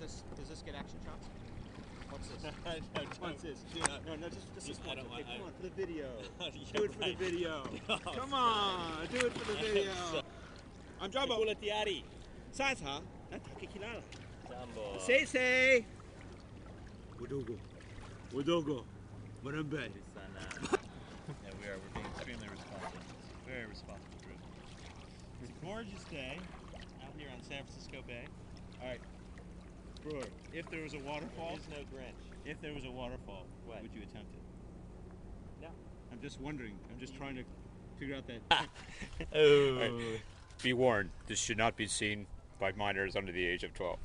Does this get action shots? What's this? What's this? No, just this one. Okay, come on, for the video. Do it for the video. Come on, do it for the video. I'm Jumbo. Sasa, natakikilala. Jumbo. Say. Wadogo. Marambe. Yeah, we're being extremely responsible. Very responsible group. It's a gorgeous day out here on San Francisco Bay. All right, Brewer, if there was a waterfall, There's no Grinch. if there was a waterfall, What? would you attempt it? No. I'm just wondering. I'm just trying to figure out that. Right. Be warned, this should not be seen by minors under the age of 12.